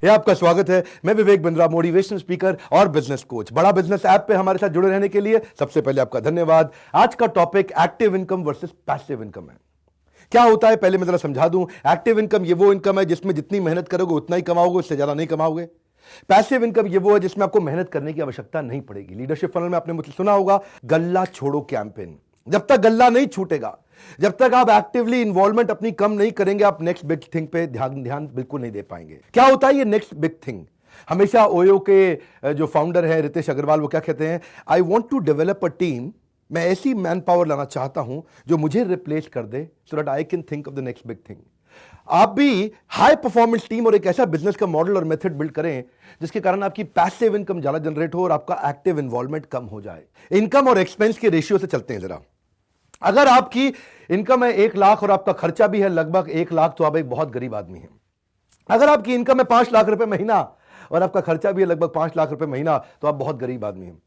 ये आपका स्वागत है। मैं विवेक बिंद्रा, मोटिवेशनल स्पीकर और बिजनेस कोच। बड़ा बिजनेस ऐप पे हमारे साथ जुड़े रहने के लिए सबसे पहले आपका धन्यवाद। आज का topic active income versus passive income है। क्या होता है पहले मैं जरा समझा दूं। एक्टिव इनकम ये वो इनकम है जिसमें जितनी मेहनत करोगे उतना ही कमाओगे, उससे ज्यादा नहीं कमाओगे। पैसिव इनकम ये वो है जिसमें आपको मेहनत करने की आवश्यकता नहीं पड़ेगी। लीडरशिप फनल में आपने मुझसे सुना होगा गल्ला छोड़ो कैंपेन। जब तक गल्ला नहीं छूटेगा, जब तक आप एक्टिवली इन्वॉल्वमेंट अपनी कम नहीं करेंगे, आप नेक्स्ट बिग थिंग पे ध्यान बिल्कुल नहीं दे पाएंगे। क्या होता है ये नेक्स्ट बिग थिंग? हमेशा ओयो के जो फाउंडर है रितेश अग्रवाल, वो क्या कहते हैं, I want to develop a team. मैं ऐसी मैन पावर लाना चाहता हूं जो मुझे रिप्लेस कर दे, so that I can think of the next big thing. आप भी हाई परफॉर्मेंस टीम और एक ऐसा बिजनेस का मॉडल और मेथड बिल्ड करें जिसके कारण आपकी पैसिव इनकम ज्यादा जनरेट हो और आपका एक्टिव इन्वॉल्वमेंट कम हो जाए। इनकम और एक्सपेंस के रेशियो से चलते हैं जरा। अगर आपकी इनकम है 1 लाख और आपका खर्चा भी है लगभग 1 लाख, तो आप एक बहुत गरीब आदमी हैं। अगर आपकी इनकम है 5 लाख रुपए महीना और आपका खर्चा भी है लगभग 5 लाख रुपए महीना, तो आप बहुत गरीब आदमी हैं,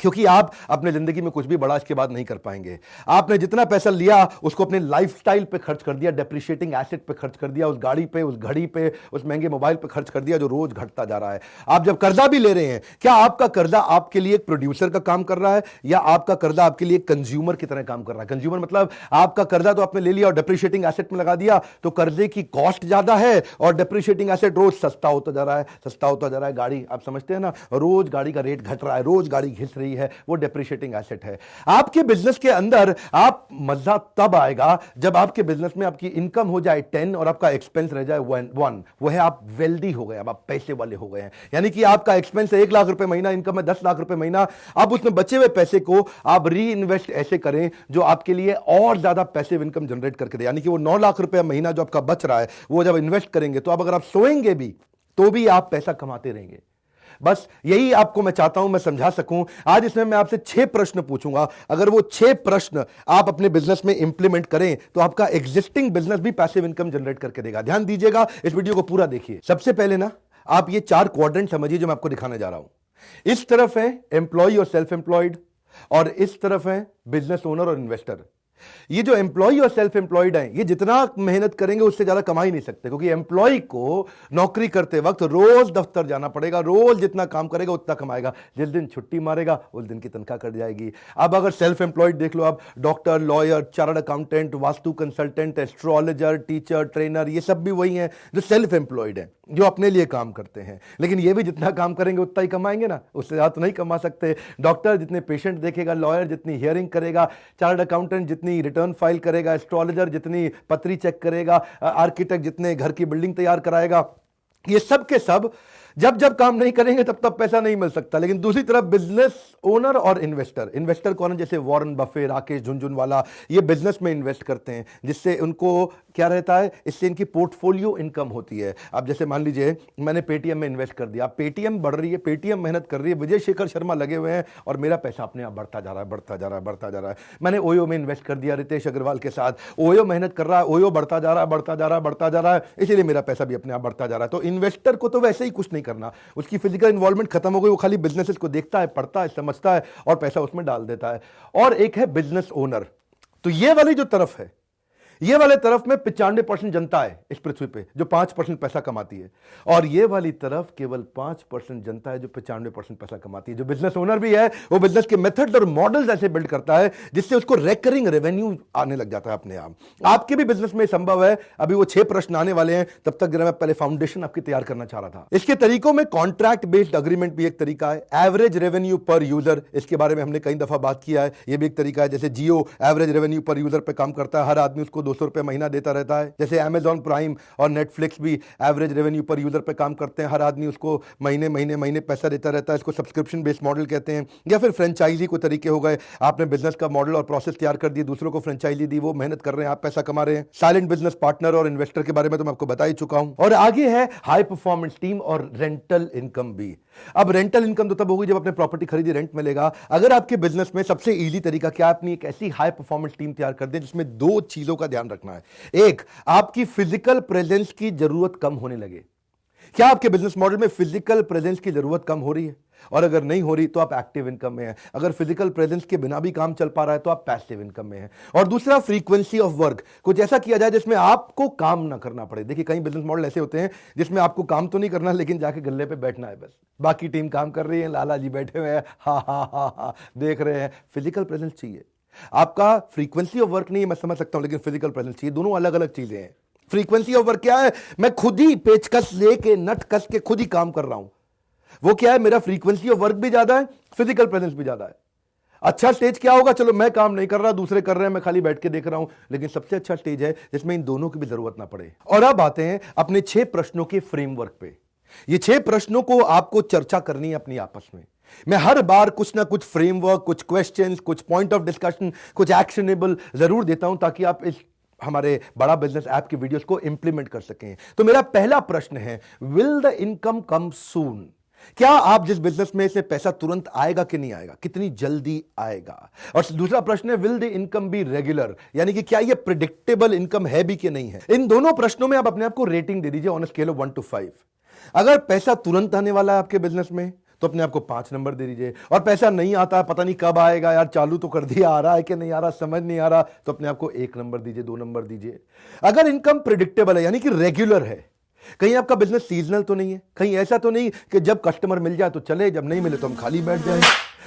क्योंकि आप अपने जिंदगी में कुछ भी बड़ा इसके बाद नहीं कर पाएंगे। आपने जितना पैसा लिया उसको अपने लाइफस्टाइल पे खर्च कर दिया, डेप्रिशिएटिंग एसेट पे खर्च कर दिया, उस गाड़ी पे, उस घड़ी पे, उस महंगे मोबाइल पे खर्च कर दिया जो रोज घटता जा रहा है। आप जब कर्जा भी ले रहे हैं, क्या आपका कर्जा आपके लिए एक प्रोड्यूसर का काम कर रहा है या आपका कर्जा आपके लिए कंज्यूमर की तरह काम कर रहा है? कंज्यूमर मतलब आपका कर्जा तो आपने ले लिया और डेप्रिशिएटिंग एसेट में लगा दिया, तो कर्जे की कॉस्ट ज्यादा है और डेप्रिशिएटिंग एसेट रोज सस्ता होता जा रहा है, सस्ता होता जा रहा है। गाड़ी आप समझते हैं ना, रोज गाड़ी का रेट घट रहा है, रोज गाड़ी घिस रही है, वो डेप्रिशिएटिंग एसेट है। आपके बिजनेस के अंदर आप मजा तब आएगा जब आपके बिजनेस में आपकी इनकम हो जाए 10 और आपका एक्सपेंस रह जाए 1। वो है आप वेल्दी हो गए, अब आप पैसे वाले हो गए हैं। यानी कि आपका एक्सपेंस है 1 लाख रुपए महीना, इनकम है 10 लाख रुपए महीना। आप उसमें बचे हुए पैसे को आप री इन्वेस्ट ऐसे करें जो आपके लिए और ज्यादा पैसिव इनकम जनरेट करके दे। यानी कि वो 9 लाख रुपए महीना जो आपका बच रहा है, वो जब इन्वेस्ट करेंगे तो अब अगर आप सोएंगे भी तो भी आप पैसा कमाते रहेंगे। बस यही आपको मैं चाहता हूं मैं समझा सकूं। आज इसमें मैं आपसे 6 प्रश्न पूछूंगा। अगर वो 6 प्रश्न आप अपने बिजनेस में इंप्लीमेंट करें तो आपका एग्जिस्टिंग बिजनेस भी पैसिव इनकम जनरेट करके देगा। ध्यान दीजिएगा, इस वीडियो को पूरा देखिए। सबसे पहले ना आप ये 4 क्वाड्रेंट समझिए जो मैं आपको दिखाने जा रहा हूं। इस तरफ है एम्प्लॉय और सेल्फ एम्प्लॉयड, और इस तरफ है बिजनेस ओनर और इन्वेस्टर। ये जो एम्प्लॉय और सेल्फ एम्प्लॉयड हैं, ये जितना मेहनत करेंगे उससे ज्यादा कमा ही नहीं सकते, क्योंकि एम्प्लॉय को नौकरी करते वक्त रोज दफ्तर जाना पड़ेगा, रोज जितना काम करेगा उतना कमाएगा। जिस दिन छुट्टी मारेगा उस दिन की तनख्वाह कट जाएगी। अब अगर सेल्फ एम्प्लॉयड देख लो, आप doctor, lawyer, chartered accountant, vastu consultant, astrologer, teacher, trainer, ये सब भी वही हैं जो सेल्फ एम्प्लॉयड हैं, जो अपने लिए काम करते हैं। लेकिन ये भी जितना काम करेंगे उतना ही कमाएंगे ना, उससे ज्यादा तो नहीं कमा सकते। डॉक्टर जितने पेशेंट देखेगा, लॉयर जितनी हियरिंग करेगा, चार्टर्ड अकाउंटेंट जितनी रिटर्न फाइल करेगा, एस्ट्रोलॉजर जितनी पत्री चेक करेगा, आर्किटेक्ट जितने घर की बिल्डिंग तैयार कराएगा, ये सब के सब जब जब काम नहीं करेंगे तब तब पैसा नहीं मिल सकता। लेकिन दूसरी तरफ बिजनेस ओनर और इन्वेस्टर, इन्वेस्टर कौन है? जैसे वॉरेन बफे, राकेश झुनझुनवाला, ये बिजनेस में इन्वेस्ट करते हैं, जिससे उनको क्या रहता है, इससे इनकी पोर्टफोलियो इनकम होती है। अब जैसे मान लीजिए मैंने पेटीएम में इन्वेस्ट कर दिया, पेटीएम बढ़ रही है, पेटीएम मेहनत कर रही है, विजय शेखर शर्मा लगे हुए हैं और मेरा पैसा अपने आप बढ़ता जा रहा है, बढ़ता जा रहा है, बढ़ता जा रहा है। मैंने ओयो में इन्वेस्ट कर दिया रितेश अग्रवाल के साथ, ओयो मेहनत कर रहा है, ओयो बढ़ता जा रहा है, बढ़ता जा रहा है, बढ़ता जा रहा है, इसीलिए मेरा पैसा भी अपने आप बढ़ता जा रहा है। तो इन्वेस्टर को तो वैसे ही कुछ नहीं करना, उसकी फिजिकल इन्वॉल्वमेंट खत्म हो गई, वो खाली बिजनेसेस को देखता है, पढ़ता है, समझता है और पैसा उसमें डाल देता है। और एक है बिजनेस ओनर। तो ये वाली जो तरफ है, ये वाले तरफ में 95% जनता है इस पृथ्वी पे जो 5% पैसा कमाती है, और ये वाली तरफ केवल 5% जनता है जो 95% पैसा कमाती है। जो बिजनेस ओनर भी है वो बिजनेस के मेथड्स और मॉडल्स ऐसे बिल्ड करता है जिससे उसको रिकरिंग रेवेन्यू आने लग जाता है अपने आप। आपके भी बिजनेस में संभव है। अभी वो 6 प्रश्न आने वाले हैं, तब तक जरा मैं पहले फाउंडेशन आपकी तैयार करना चाह रहा था। इसके तरीकों में कॉन्ट्रैक्ट बेस्ड अग्रीमेंट भी एक तरीका है, एवरेज रेवेन्यू पर यूजर, इसके बारे में हमने कई दफा बात किया है, ये भी एक तरीका है। जैसे जियो एवरेज रेवेन्यू पर यूजर पे काम करता है, हर आदमी उसको 200 रुपए महीना देता रहता है। जैसे अमेजॉन प्राइम और नेटफ्लिक्स भी एवरेज रेवेन्यू पर यूजर पे काम करते हैं, हर आदमी उसको महीने महीने महीने पैसा देता रहता है, इसको सब्सक्रिप्शन बेस्ड मॉडल कहते हैं। या फिर फ्रेंचाइजी को तरीके हो गए, आपने बिजनेस का मॉडल और प्रोसेस तैयार कर दिए, दूसरों को फ्रेंचाइजी दी, वो मेहनत कर रहे हैं, आप पैसा कमा रहे हैं। साइलेंट बिजनेस पार्टनर और इन्वेस्टर के बारे में तो मैं आपको बता ही चुका हूं। और आगे है हाई परफॉर्मेंस टीम और रेंटल इनकम भी। अब रेंटल इनकम तो तब होगी जब अपने प्रॉपर्टी खरीदी रेंट मिलेगा। अगर आपके बिजनेस में सबसे इजी तरीका क्या, अपनी एक ऐसी हाई परफॉर्मेंस टीम तैयार कर दें जिसमें 2 चीजों का ध्यान रखना है। एक, आपकी फिजिकल प्रेजेंस की जरूरत कम होने लगे। क्या आपके बिजनेस मॉडल में फिजिकल प्रेजेंस की जरूरत कम हो रही है? और अगर नहीं हो रही तो आप एक्टिव इनकम में हैं। अगर फिजिकल प्रेजेंस के बिना भी काम चल पा रहा है तो आप पैसिव इनकम में हैं। और दूसरा, फ्रीक्वेंसी ऑफ वर्क, कुछ ऐसा किया जाए जिसमें आपको काम ना करना पड़े। देखिए, कई बिजनेस मॉडल ऐसे होते हैं जिसमें आपको काम तो नहीं करना, लेकिन जाके गल्ले पे बैठना है, बस बाकी टीम काम कर रही है, लाला जी बैठे हुए हैं, हा हा हा हा देख रहे हैं। फिजिकल प्रेजेंस चाहिए आपका। फ्रीक्वेंसी ऑफ वर्क नहीं है, मैं समझ सकता हूं, लेकिन फिजिकल प्रेजेंस चाहिए। दोनों अलग अलग चीजें हैं। फ्रीक्वेंसी ऑफ वर्क क्या है? मैं खुद ही पेचकस लेके, नट कस के खुद ही काम कर रहा हूं। वो क्या है? मेरा फ्रीक्वेंसी ऑफ वर्क भी ज्यादा है, फिजिकल प्रेजेंस भी ज्यादा है। अच्छा स्टेज क्या होगा? चलो, मैं काम नहीं कर रहा, दूसरे कर रहे हैं, मैं खाली बैठ के देख रहा हूं। लेकिन सबसे अच्छा स्टेज है जिसमें इन दोनों की भी जरूरत ना पड़े। और अब आते हैं अपने 6 प्रश्नों के फ्रेमवर्क पे। ये 6 प्रश्नों को आपको चर्चा करनी है अपनी आपस में। मैं हर बार कुछ ना कुछ फ्रेमवर्क, कुछ क्वेश्चंस, कुछ पॉइंट ऑफ डिस्कशन, कुछ एक्शनेबल जरूर देता हूं, ताकि आप इस हमारे बड़ा बिजनेस ऐप की वीडियोस को इंप्लीमेंट कर सकें। तो मेरा पहला प्रश्न है, विल द इनकम कम सून? क्या आप जिस बिजनेस में से पैसा तुरंत आएगा कि नहीं आएगा? कितनी जल्दी आएगा? और दूसरा प्रश्न है, will the income be regular? यानी कि क्या यह प्रिडिक्टेबल इनकम है भी कि नहीं है? इन दोनों प्रश्नों में आप अपने आप को रेटिंग दे दीजिए on a scale of 1 to 5। अगर पैसा तुरंत आने वाला है आपके बिजनेस में तो अपने आप को 5 नंबर दे दीजिए। और पैसा नहीं आता, पता नहीं कब आएगा, यार चालू तो कर दिया, आ रहा है कि नहीं आ रहा समझ नहीं आ रहा, तो अपने आप को 1 नंबर दीजिए, 2 नंबर दीजिए। अगर इनकम प्रिडिक्टेबल है, यानी कि रेगुलर है, कहीं आपका बिजनेस सीजनल तो नहीं है, कहीं ऐसा तो नहीं कि जब कस्टमर मिल जाए तो चले, जब नहीं मिले तो हम खाली बैठ जाए,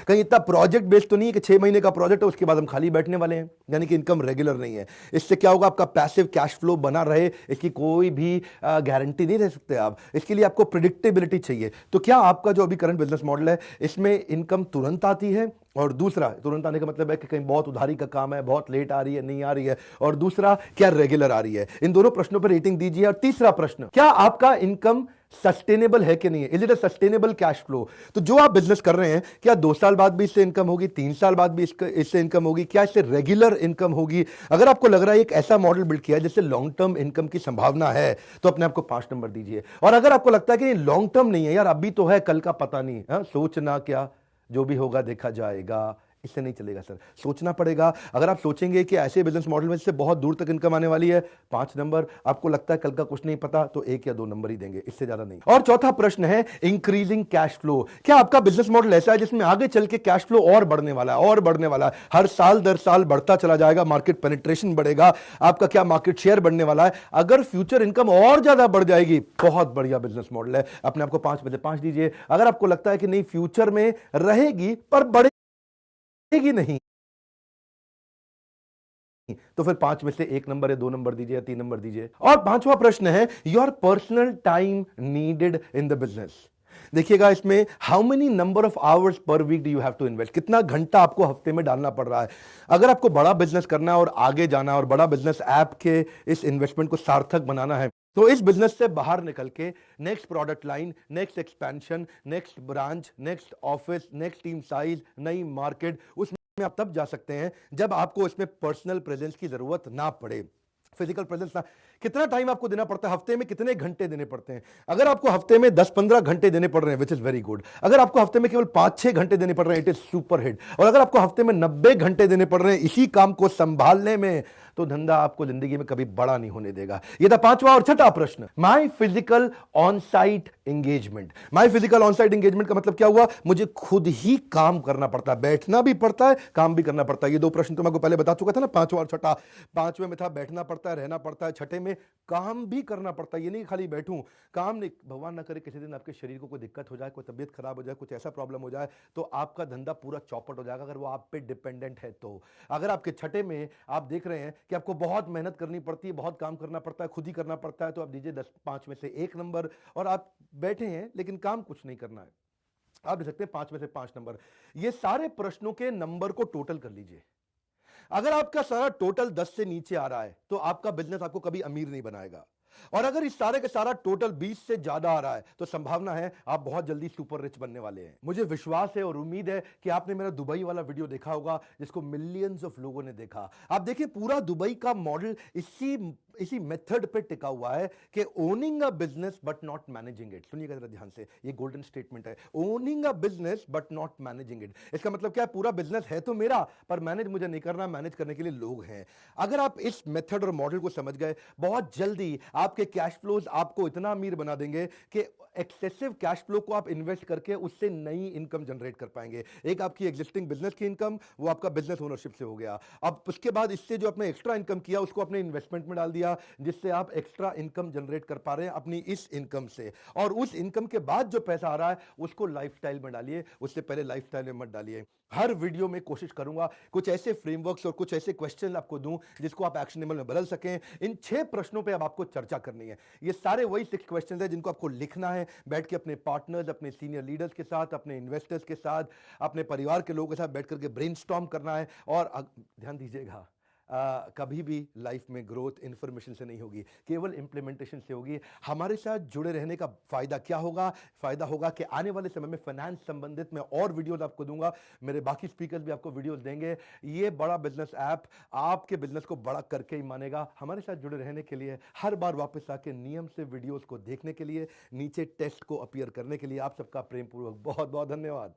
कहीं इतना प्रोजेक्ट बेस्ड तो नहीं है कि 6 महीने का प्रोजेक्ट है उसके बाद हम खाली बैठने वाले हैं, यानी कि इनकम रेगुलर नहीं है। इससे क्या होगा? आपका पैसिव कैश फ्लो बना रहे, इसकी कोई भी गारंटी नहीं दे सकते आप। इसके लिए आपको प्रिडिक्टेबिलिटी चाहिए। तो क्या आपका जो अभी करंट बिजनेस मॉडल है, इसमें इनकम तुरंत आती है? और दूसरा, तुरंत आने का मतलब है कि कहीं बहुत उधारी का काम है, बहुत लेट आ रही है, नहीं आ रही है। और दूसरा, क्या रेगुलर आ रही है? इन दोनों प्रश्नों पर रेटिंग दीजिए। और तीसरा प्रश्न, क्या आपका इनकम सस्टेनेबल है कि नहीं है? Is it a sustainable cash flow? तो जो आप बिजनेस कर रहे हैं, क्या 2 साल बाद भी इससे इनकम होगी, 3 साल बाद भी इससे इनकम होगी? क्या इससे रेगुलर इनकम होगी? अगर आपको लग रहा है एक ऐसा मॉडल बिल्ड किया है जिससे लॉन्ग टर्म इनकम की संभावना है, तो अपने आपको 5 नंबर दीजिए। और अगर आपको लगता है कि लॉन्ग टर्म नहीं है, यार अभी तो है, कल का पता नहीं, सोचना क्या, जो भी होगा देखा जाएगा, इससे नहीं चलेगा सर, सोचना पड़ेगा। अगर आप सोचेंगे कि ऐसे बिजनेस मॉडल में से बहुत दूर तक इनकम आने वाली है, 5 नंबर। आपको लगता है कल का कुछ नहीं पता, तो 1 या 2 नंबर ही देंगे, इससे ज्यादा नहीं। और चौथा प्रश्न है, इंक्रीजिंग कैश फ्लो। क्या आपका बिजनेस मॉडल ऐसा है जिसमें आगे चल के कैश फ्लो और बढ़ने वाला है, और बढ़ने वाला है, हर साल दर साल बढ़ता चला जाएगा, मार्केट पेनिट्रेशन बढ़ेगा, आपका क्या मार्केट शेयर बढ़ने वाला है? अगर फ्यूचर इनकम और ज्यादा बढ़ जाएगी, बहुत बढ़िया बिजनेस मॉडल है, अपने आपको 5 में से 5 दीजिए। अगर आपको लगता है कि नहीं, फ्यूचर में रहेगी पर बढ़ेगी नहीं, तो फिर 5 में से 1 नंबर या 2 नंबर दीजिए या 3 नंबर दीजिए। और 5वां प्रश्न है, your personal time needed in the business. देखिएगा, इसमें how many number of hours per week do you have to invest? कितना घंटा आपको हफ्ते में डालना पड़ रहा है? अगर आपको बड़ा बिजनेस करना है और आगे जाना है, और बड़ा बिजनेस ऐप के इस इन्वेस्टमेंट को सार्थक बनाना है, तो इस बिजनेस से बाहर निकल के next product line, next expansion, next branch, next office, next team size, नई मार्केट, उसमें आप तब जा सकते हैं जब आपको इसमें पर्सनल प्रेजेंस की जरूरत ना पड़े, फिजिकल प्रेजेंस ना। कितना टाइम आपको देना पड़ता है? हफ्ते में कितने घंटे देने पड़ते हैं? अगर आपको हफ्ते में 10-15 घंटे देने पड़ रहे हैं, विच इज वेरी गुड। अगर आपको हफ्ते में केवल 5-6 घंटे देने पड़ रहे हैं, इट इज सुपर हिट। और अगर आपको हफ्ते में 90 घंटे देने पड़ रहे हैं इसी काम को संभालने में, तो धंधा आपको जिंदगी में कभी बड़ा नहीं होने देगा। यह था 5वां और छठा प्रश्न, माई physical on site engagement. My physical on site engagement का मतलब क्या हुआ? मुझे खुद ही काम करना पड़ता है, बैठना भी पड़ता है, काम भी करना पड़ता है। ये 2 प्रश्न तो मैं आपको पहले बता चुका था ना, 5वां और छठा। 5वें में था बैठना पड़ता है, रहना पड़ता है, छठे में काम भी करना पड़ता है। ये नहीं खाली बैठूं, काम नहीं। भगवान ना करे किसी दिन आपके शरीर को कोई दिक्कत हो जाए, कोई तबीयत खराब हो जाए, कुछ ऐसा प्रॉब्लम हो जाए, तो आपका धंधा पूरा चौपट हो जाएगा, अगर वो आप पे डिपेंडेंट है तो। अगर आपके छठे में आप देख रहे हैं कि आपको बहुत मेहनत करनी पड़ती है, बहुत काम करना पड़ता है, खुद ही करना पड़ता है, तो आप दीजिए 5 में से 1 नंबर। और आप बैठे हैं लेकिन काम कुछ नहीं करना है, आप दे सकते हैं 5 में से 5 नंबर। ये सारे प्रश्नों के नंबर को टोटल कर लीजिए। अगर आपका सारा टोटल 10 से नीचे आ रहा है, तो आपका बिजनेस आपको कभी अमीर नहीं बनाएगा। और अगर इस सारे का सारा टोटल 20 से ज्यादा आ रहा है, तो संभावना है आप बहुत जल्दी सुपर रिच बनने वाले हैं। मुझे विश्वास है और उम्मीद है कि आपने मेरा दुबई वाला वीडियो देखा होगा, जिसको मिलियंस ऑफ लोगों ने देखा। आप देखिए, पूरा दुबई का मॉडल इसी मेथड पे टिका हुआ है कि owning a business but not managing it. सुनिएगा जरा ध्यान से, ये गोल्डन स्टेटमेंट है, owning a business but not managing it. इसका मतलब क्या है? पूरा बिजनेस है तो मेरा, पर मैनेज मुझे नहीं करना, मैनेज करने के लिए लोग हैं। अगर आप इस मेथड और मॉडल को समझ गए, बहुत जल्दी आपके कैश फ्लोज आपको इतना अमीर बना देंगे कि एक्सेसिव कैश फ्लो को आप इन्वेस्ट करके उससे नई इनकम जनरेट कर पाएंगे। एक आपकी एग्जिस्टिंग बिजनेस की इनकम, वो आपका बिजनेस ओनरशिप से हो गया। अब उसके बाद इससे जो आपने एक्स्ट्रा इनकम किया उसको अपने इन्वेस्टमेंट में डाल दिया, जिससे आप एक्स्ट्रा इनकम जनरेट कर पा रहे हैं अपनी इस इनकम से। और उस इनकम के बाद जो पैसा आ रहा है उसको लाइफस्टाइल में डालिए, उससे पहले लाइफस्टाइल में मत डालिए। हर वीडियो में कोशिश करूंगा कुछ ऐसे फ्रेमवर्क्स और कुछ ऐसे क्वेश्चन आपको दूं जिसको आप एक्शनेबल में बदल सकें। इन 6 प्रश्नों पे अब आपको चर्चा करनी है। ये सारे वही 6 क्वेश्चंस हैं जिनको आपको लिखना है, बैठ के अपने पार्टनर्स, अपने सीनियर लीडर्स के साथ, अपने इन्वेस्टर्स के साथ, अपने परिवार के लोगों के साथ बैठ करके ब्रेनस्टॉर्म करना है। और ध्यान दीजिएगा, कभी भी लाइफ में ग्रोथ इंफॉर्मेशन से नहीं होगी, केवल इंप्लीमेंटेशन से होगी। हमारे साथ जुड़े रहने का फायदा क्या होगा? फायदा होगा कि आने वाले समय में फाइनेंस संबंधित मैं और वीडियोस आपको दूंगा, मेरे बाकी स्पीकर्स भी आपको वीडियोस देंगे। ये बड़ा बिजनेस ऐप आपके बिजनेस को बड़ा करके ही मानेगा। हमारे साथ जुड़े रहने के लिए, हर बार वापस आके नियम से वीडियोस को देखने के लिए, नीचे टेस्ट को अपीयर करने के लिए आप सबका प्रेमपूर्वक बहुत बहुत धन्यवाद।